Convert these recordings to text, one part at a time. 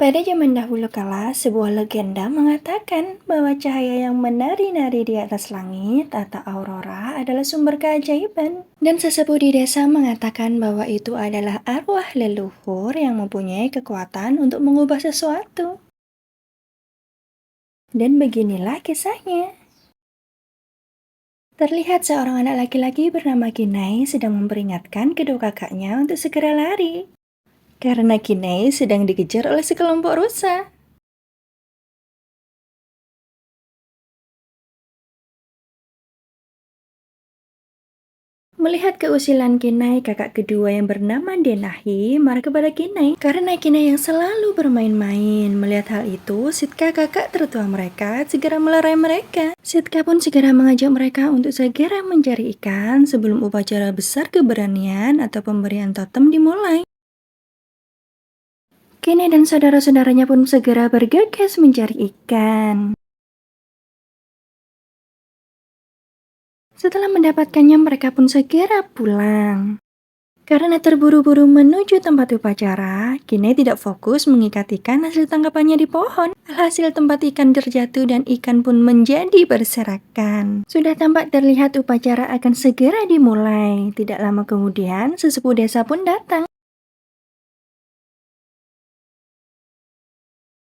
Pada zaman dahulu kala, sebuah legenda mengatakan bahwa cahaya yang menari-nari di atas langit atau aurora adalah sumber keajaiban. Dan sesepuh di desa mengatakan bahwa itu adalah arwah leluhur yang mempunyai kekuatan untuk mengubah sesuatu. Dan beginilah kisahnya. Terlihat seorang anak laki-laki bernama Kinai sedang memperingatkan kedua kakaknya untuk segera lari. Karena Kinai sedang dikejar oleh sekelompok rusa. Melihat keusilan Kinai, kakak kedua yang bernama Denahi marah kepada Kinai karena Kinai yang selalu bermain-main. Melihat hal itu, Sitka kakak tertua mereka segera melerai mereka. Sitka pun segera mengajak mereka untuk segera mencari ikan sebelum upacara besar keberanian atau pemberian totem dimulai. Kinai dan saudara-saudaranya pun segera bergegas mencari ikan. Setelah mendapatkannya, mereka pun segera pulang. Karena terburu-buru menuju tempat upacara, Kinai tidak fokus mengikat ikan hasil tangkapannya di pohon. Alhasil tempat ikan terjatuh dan ikan pun menjadi berserakan. Sudah tampak terlihat upacara akan segera dimulai. Tidak lama kemudian, sesepuh desa pun datang.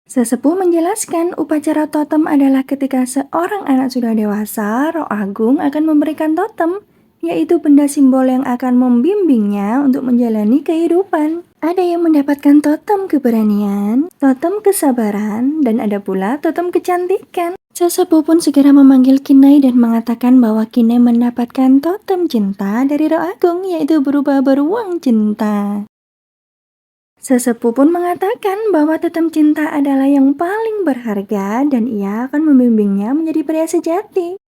Sesepuh menjelaskan upacara totem adalah ketika seorang anak sudah dewasa, Roh Agung akan memberikan totem, yaitu benda simbol yang akan membimbingnya untuk menjalani kehidupan. Ada yang mendapatkan totem keberanian, totem kesabaran, dan ada pula totem kecantikan. Sesepuh pun segera memanggil Kinai dan mengatakan bahwa Kinai mendapatkan totem cinta dari Roh Agung, yaitu berupa beruang cinta. Sesepuh pun mengatakan bahwa totem cinta adalah yang paling berharga dan ia akan membimbingnya menjadi pria sejati.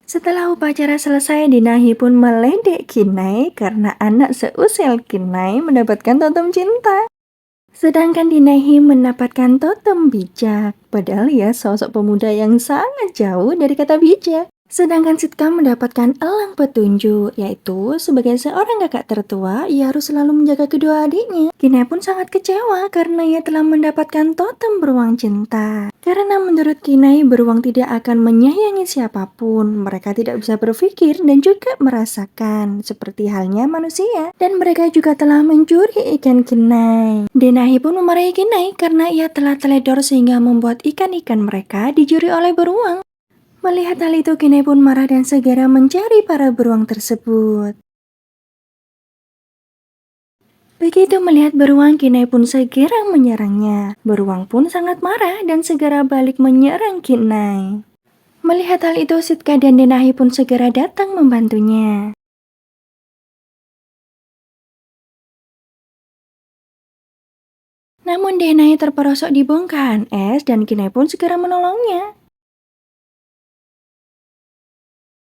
Setelah upacara selesai, Dinahi pun meledek Kinai karena anak seusil Kinai mendapatkan totem cinta. Sedangkan Dinahi mendapatkan totem bijak, padahal ia sosok pemuda yang sangat jauh dari kata bijak. Sedangkan Sitka mendapatkan elang petunjuk, yaitu sebagai seorang kakak tertua, ia harus selalu menjaga kedua adiknya. Kinai pun sangat kecewa karena ia telah mendapatkan totem beruang cinta. Karena menurut Kinai, beruang tidak akan menyayangi siapapun. Mereka tidak bisa berpikir dan juga merasakan, seperti halnya manusia. Dan mereka juga telah mencuri ikan Kinai. Denahi pun memarahi Kinai karena ia telah teledor sehingga membuat ikan-ikan mereka dicuri oleh beruang. Melihat hal itu, Kinai pun marah dan segera mencari para beruang tersebut. Begitu melihat beruang, Kinai pun segera menyerangnya. Beruang pun sangat marah dan segera balik menyerang Kinai. Melihat hal itu, Sitka dan Denahi pun segera datang membantunya. Namun Denahi terperosok di bongkahan es dan Kinai pun segera menolongnya.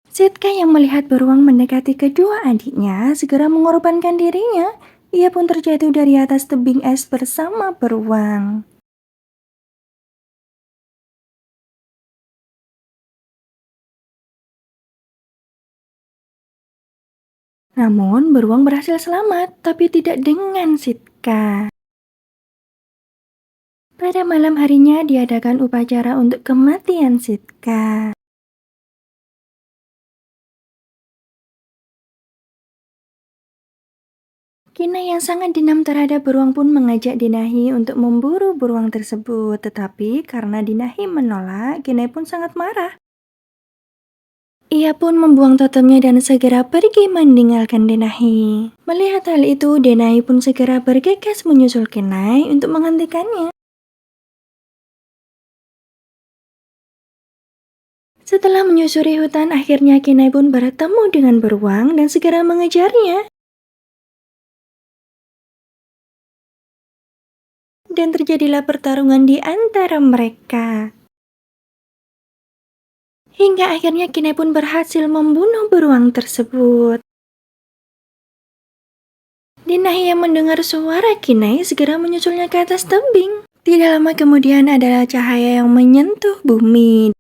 Sitka yang melihat beruang mendekati kedua adiknya segera mengorbankan dirinya. Ia pun terjatuh dari atas tebing es bersama beruang. Namun beruang berhasil selamat, tapi tidak dengan Sitka. Pada malam harinya diadakan upacara untuk kematian Sitka. Kinai yang sangat dendam terhadap beruang pun mengajak Dinahi untuk memburu beruang tersebut. Tetapi karena Dinahi menolak, Kinai pun sangat marah. Ia pun membuang totemnya dan segera pergi meninggalkan Denahi. Melihat hal itu, Denahi pun segera bergegas menyusul Kinai untuk menghentikannya. Setelah menyusuri hutan, akhirnya Kinai pun bertemu dengan beruang dan segera mengejarnya. Dan terjadilah pertarungan di antara mereka. Hingga akhirnya Kinai pun berhasil membunuh beruang tersebut. Denahi yang mendengar suara Kinai segera menyusulnya ke atas tebing. Tidak lama kemudian adalah cahaya yang menyentuh bumi.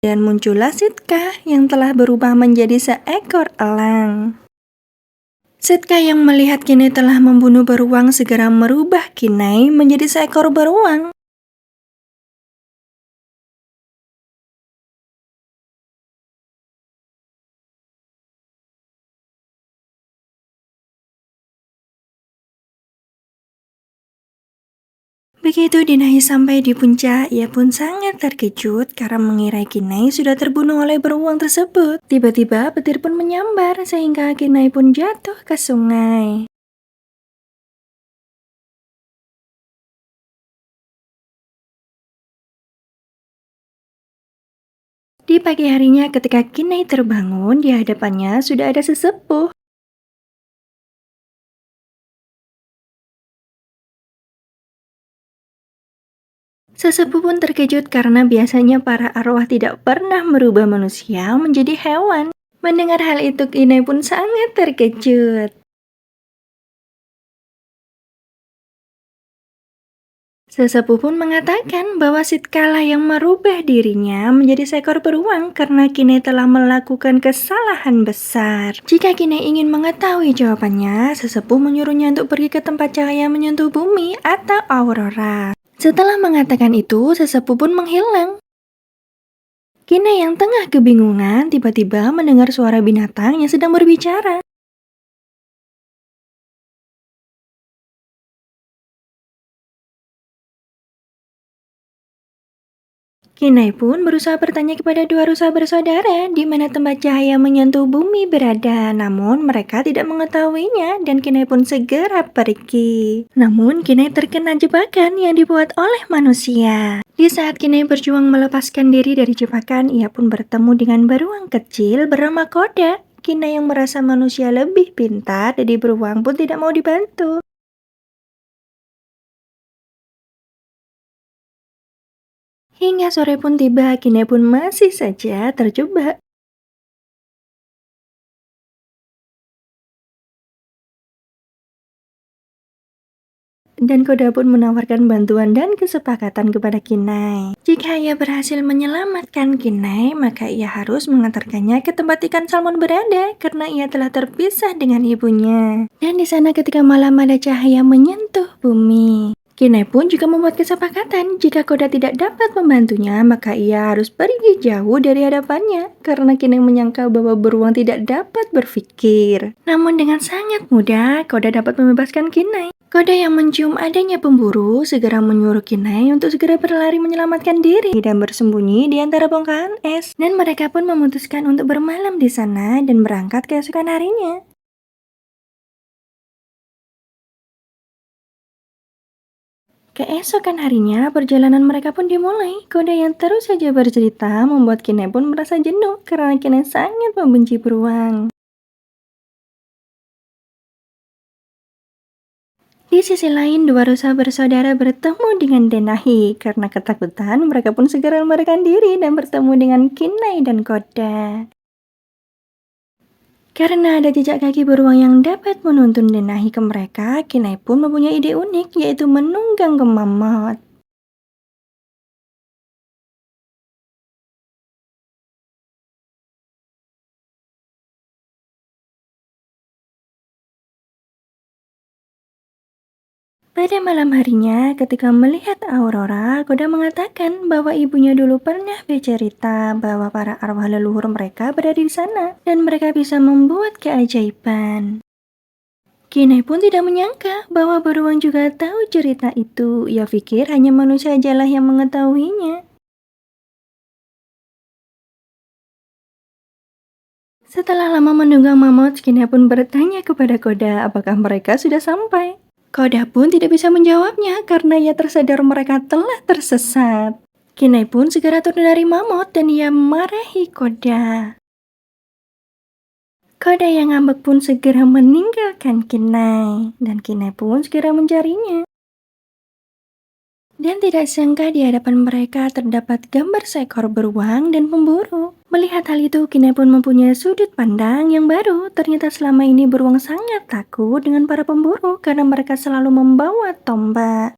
Dan muncullah Sitka yang telah berubah menjadi seekor elang. Sitka yang melihat Kinai telah membunuh beruang segera merubah Kinai menjadi seekor beruang. Begitu Dinahi sampai di puncak, ia pun sangat terkejut karena mengira Kinai sudah terbunuh oleh beruang tersebut. Tiba-tiba petir pun menyambar sehingga Kinai pun jatuh ke sungai. Di pagi harinya ketika Kinai terbangun, di hadapannya sudah ada sesepuh. Sesepuh pun terkejut karena biasanya para arwah tidak pernah merubah manusia menjadi hewan. Mendengar hal itu, Kinai pun sangat terkejut. Sesepuh pun mengatakan bahwa Sitkala yang merubah dirinya menjadi seekor beruang karena Kinai telah melakukan kesalahan besar. Jika Kinai ingin mengetahui jawabannya, sesepuh menyuruhnya untuk pergi ke tempat cahaya menyentuh bumi atau aurora. Setelah mengatakan itu, sesepuh pun menghilang. Kinai yang tengah kebingungan tiba-tiba mendengar suara binatang yang sedang berbicara. Kinai pun berusaha bertanya kepada dua rusa bersaudara di mana tempat cahaya menyentuh bumi berada. Namun mereka tidak mengetahuinya dan Kinai pun segera pergi. Namun Kinai terkena jebakan yang dibuat oleh manusia. Di saat Kinai berjuang melepaskan diri dari jebakan, ia pun bertemu dengan beruang kecil bernama Koda. Kinai yang merasa manusia lebih pintar jadi beruang pun tidak mau dibantu. Hingga sore pun tiba, Kinai pun masih saja terjebak. Dan Koda pun menawarkan bantuan dan kesepakatan kepada Kinai. Jika ia berhasil menyelamatkan Kinai, maka ia harus mengantarkannya ke tempat ikan salmon berada karena ia telah terpisah dengan ibunya. Dan di sana ketika malam ada cahaya menyentuh bumi. Kinai pun juga membuat kesepakatan jika Koda tidak dapat membantunya, maka ia harus pergi jauh dari hadapannya karena Kinai menyangka bahwa beruang tidak dapat berpikir. Namun dengan sangat mudah, Koda dapat membebaskan Kinai. Koda yang mencium adanya pemburu segera menyuruh Kinai untuk segera berlari menyelamatkan diri dan bersembunyi di antara bongkahan es. Dan mereka pun memutuskan untuk bermalam di sana dan berangkat keesokan harinya. Keesokan harinya, perjalanan mereka pun dimulai. Koda yang terus saja bercerita membuat Kinai pun merasa jenuh karena Kinai sangat membenci beruang. Di sisi lain, dua rusa bersaudara bertemu dengan Denahi. Karena ketakutan, mereka pun segera melarikan diri dan bertemu dengan Kinai dan Koda. Karena ada jejak kaki beruang yang dapat menuntun Denahi ke mereka, Kinai pun mempunyai ide unik, yaitu menunggang ke mamut. Pada malam harinya, ketika melihat aurora, Koda mengatakan bahwa ibunya dulu pernah bercerita bahwa para arwah leluhur mereka berada di sana dan mereka bisa membuat keajaiban. Kinai pun tidak menyangka bahwa beruang juga tahu cerita itu. Ia pikir hanya manusia ajalah yang mengetahuinya. Setelah lama menunggang mamut, Kinai pun bertanya kepada Koda apakah mereka sudah sampai. Koda pun tidak bisa menjawabnya karena ia tersadar mereka telah tersesat. Kinai pun segera turun dari mamut dan ia memarahi Koda. Koda yang ngambek pun segera meninggalkan Kinai dan Kinai pun segera mencarinya. Dan tidak sangka di hadapan mereka terdapat gambar seekor beruang dan pemburu. Melihat hal itu, Kinai pun mempunyai sudut pandang yang baru. Ternyata selama ini beruang sangat takut dengan para pemburu karena mereka selalu membawa tombak.